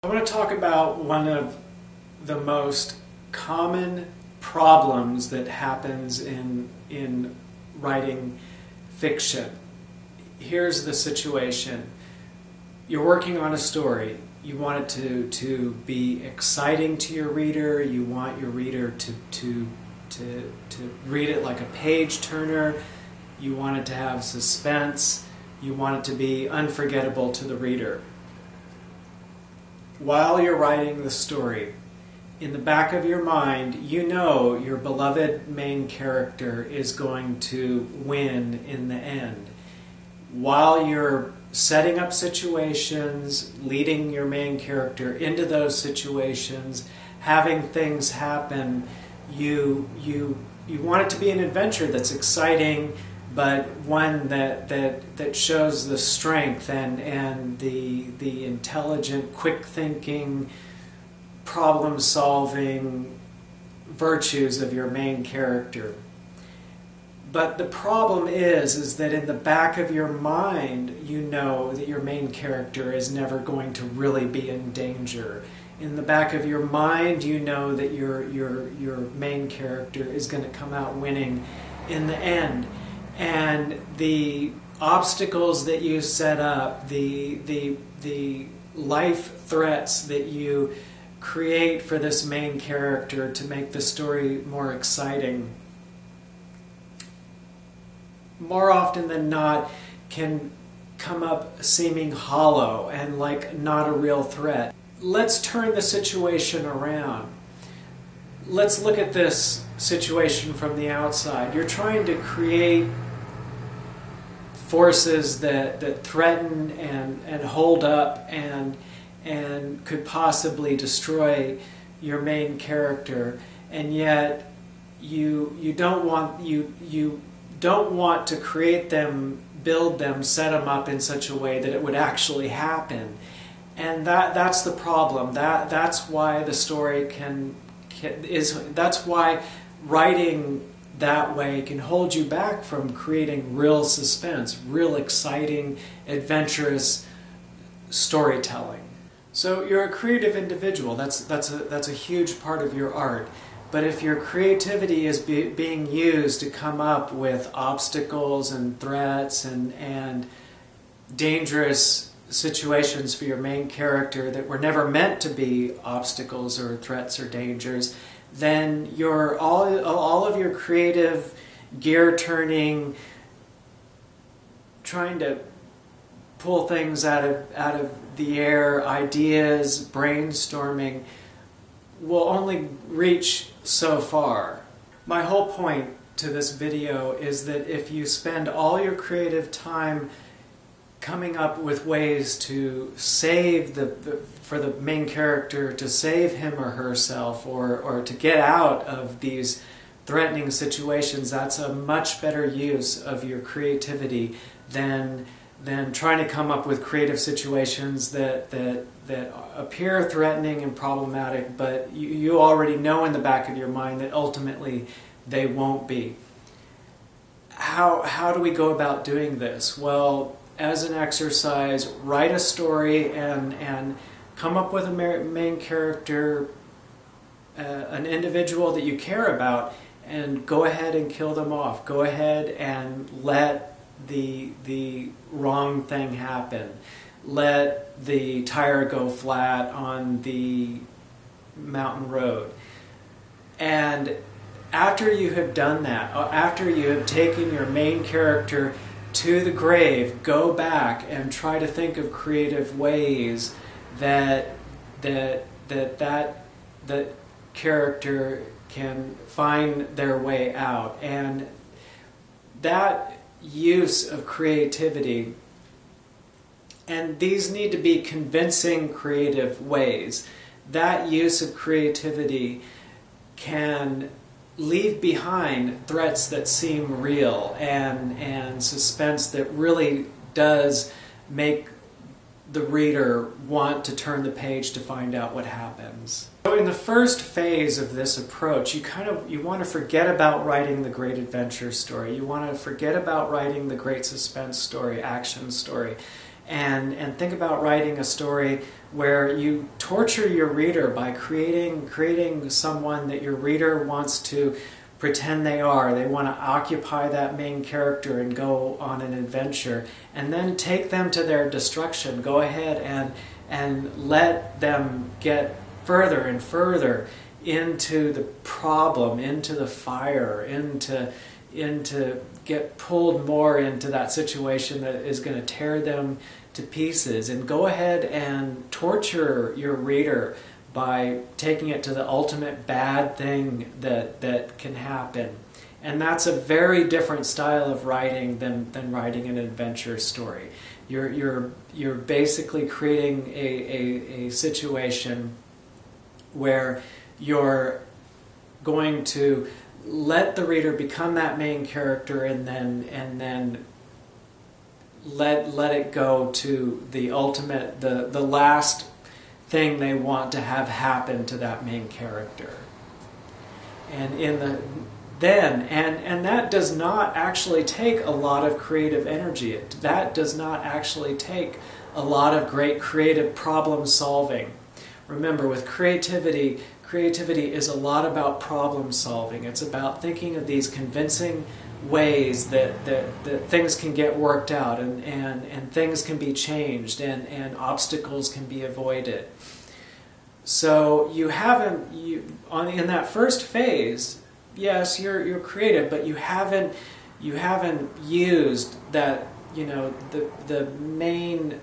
I want to talk about one of the most common problems that happens in writing fiction. Here's the situation. You're working on a story. You want it to be exciting to your reader. You want your reader to read it like a page turner. You want it to have suspense. You want it to be unforgettable to the reader. While you're writing the story, in the back of your mind, you know your beloved main character is going to win in the end. While you're setting up situations, leading your main character into those situations, having things happen, you want it to be an adventure that's exciting, but one that shows the strength and the intelligent, quick-thinking, problem-solving virtues of your main character. But the problem is that in the back of your mind, you know that your main character is never going to really be in danger. In the back of your mind, you know that your main character is going to come out winning in the end. And the obstacles that you set up, the life threats that you create for this main character to make the story more exciting, more often than not can come up seeming hollow and like not a real threat. Let's turn the situation around. Let's look at this situation from the outside. You're trying to create forces that threaten and hold up and could possibly destroy your main character, and yet you don't want to create them, build them, set them up in such a way that it would actually happen. And that's the problem. That's why the story that's why writing that way can hold you back from creating real suspense, real exciting, adventurous storytelling. So you're a creative individual. That's a huge part of your art. But if your creativity is being used to come up with obstacles and threats and dangerous situations for your main character that were never meant to be obstacles or threats or dangers, then all of your creative gear turning, trying to pull things out of the air, ideas, brainstorming, will only reach so far. My whole point to this video is that if you spend all your creative time coming up with ways to save for the main character, to save him or herself, or to get out of these threatening situations, that's a much better use of your creativity than trying to come up with creative situations that appear threatening and problematic, but you already know in the back of your mind that ultimately they won't be. How do we go about doing this? Well, as an exercise, write a story and come up with a main character, an individual that you care about, and go ahead and kill them off. Go ahead and let the wrong thing happen. Let the tire go flat on the mountain road. And after you have done that, after you have taken your main character to the grave, go back and try to think of creative ways that character can find their way out. And that use of creativity, and these need to be convincing creative ways, that use of creativity can leave behind threats that seem real and suspense that really does make the reader want to turn the page to find out what happens. So in the first phase of this approach, you want to forget about writing the great adventure story. You want to forget about writing the great suspense story, action story, and think about writing a story where you torture your reader by creating someone that your reader wants to pretend they are. They want to occupy that main character and go on an adventure, and then take them to their destruction. Go ahead and let them get further and further into the problem, into the fire, into get pulled more into that situation that is going to tear them to pieces. And go ahead and torture your reader by taking it to the ultimate bad thing that can happen. And that's a very different style of writing than writing an adventure story. You're basically creating a situation where you're going to let the reader become that main character, and then let it go to the ultimate, the last thing they want to have happen to that main character. And that does not actually take a lot of creative energy. That does not actually take a lot of great creative problem solving. Remember, with creativity is a lot about problem solving. It's about thinking of these convincing ways that things can get worked out, and things can be changed, and obstacles can be avoided. So in that first phase, yes, you're creative, but you haven't used that, the main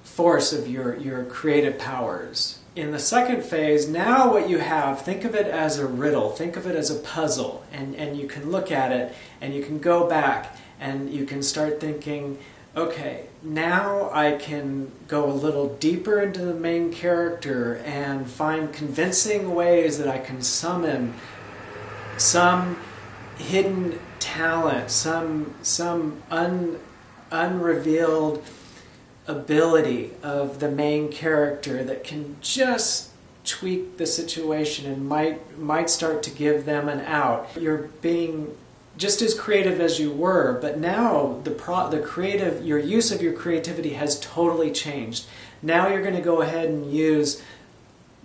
force of your creative powers. In the second phase, now what you have, think of it as a riddle, think of it as a puzzle, and you can look at it, and you can go back, and you can start thinking, okay, now I can go a little deeper into the main character and find convincing ways that I can summon some hidden talent, some unrevealed ability of the main character that can just tweak the situation and might start to give them an out. You're being just as creative as you were, but now your use of your creativity has totally changed. Now you're going to go ahead and use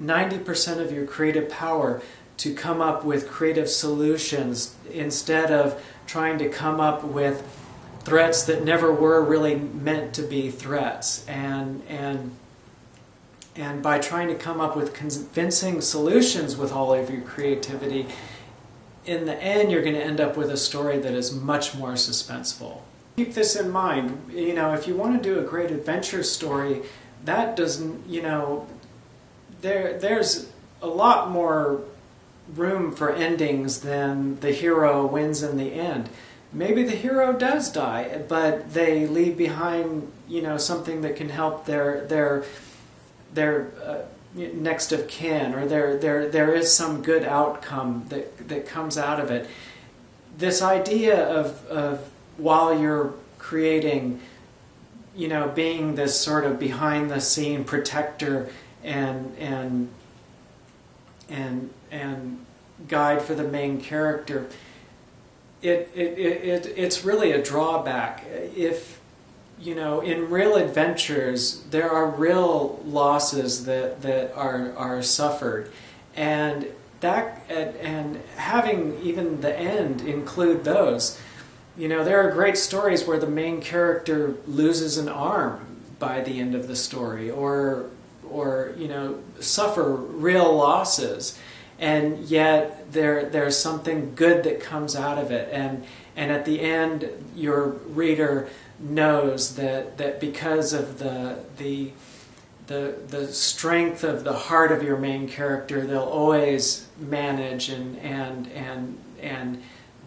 90% of your creative power to come up with creative solutions, instead of trying to come up with threats that never were really meant to be threats. And by trying to come up with convincing solutions with all of your creativity, in the end you're going to end up with a story that is much more suspenseful. Keep this in mind. If you want to do a great adventure story, that doesn't, there's a lot more room for endings than the hero wins in the end. Maybe the hero does die, but they leave behind, something that can help their next of kin, or there is some good outcome that comes out of it. This idea of while you're creating, being this sort of behind the scene protector and guide for the main character, it's really a drawback. If in real adventures there are real losses that are suffered, and having even the end include those. There are great stories where the main character loses an arm by the end of the story, or suffer real losses, and yet there's something good that comes out of it, and at the end your reader knows that because of the strength of the heart of your main character, they'll always manage, and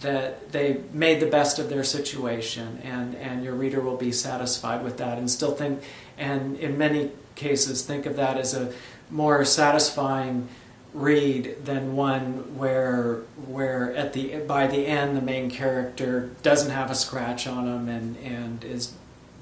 that they made the best of their situation, and your reader will be satisfied with that, and still think, and in many cases think of that as a more satisfying read than one where by the end the main character doesn't have a scratch on him and is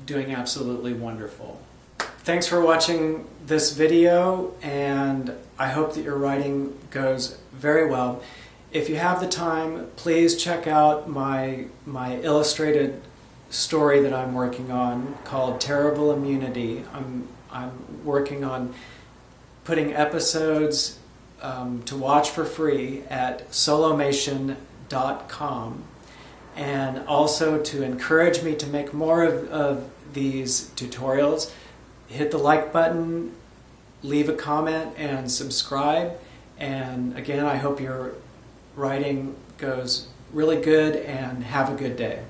doing absolutely wonderful. Thanks for watching this video, and I hope that your writing goes very well. If you have the time, please check out my illustrated story that I'm working on called Terrible Immunity. I'm working on putting episodes to watch for free at solomation.com, and also to encourage me to make more of these tutorials. Hit the like button, leave a comment, and subscribe. And again, I hope your writing goes really good, and have a good day.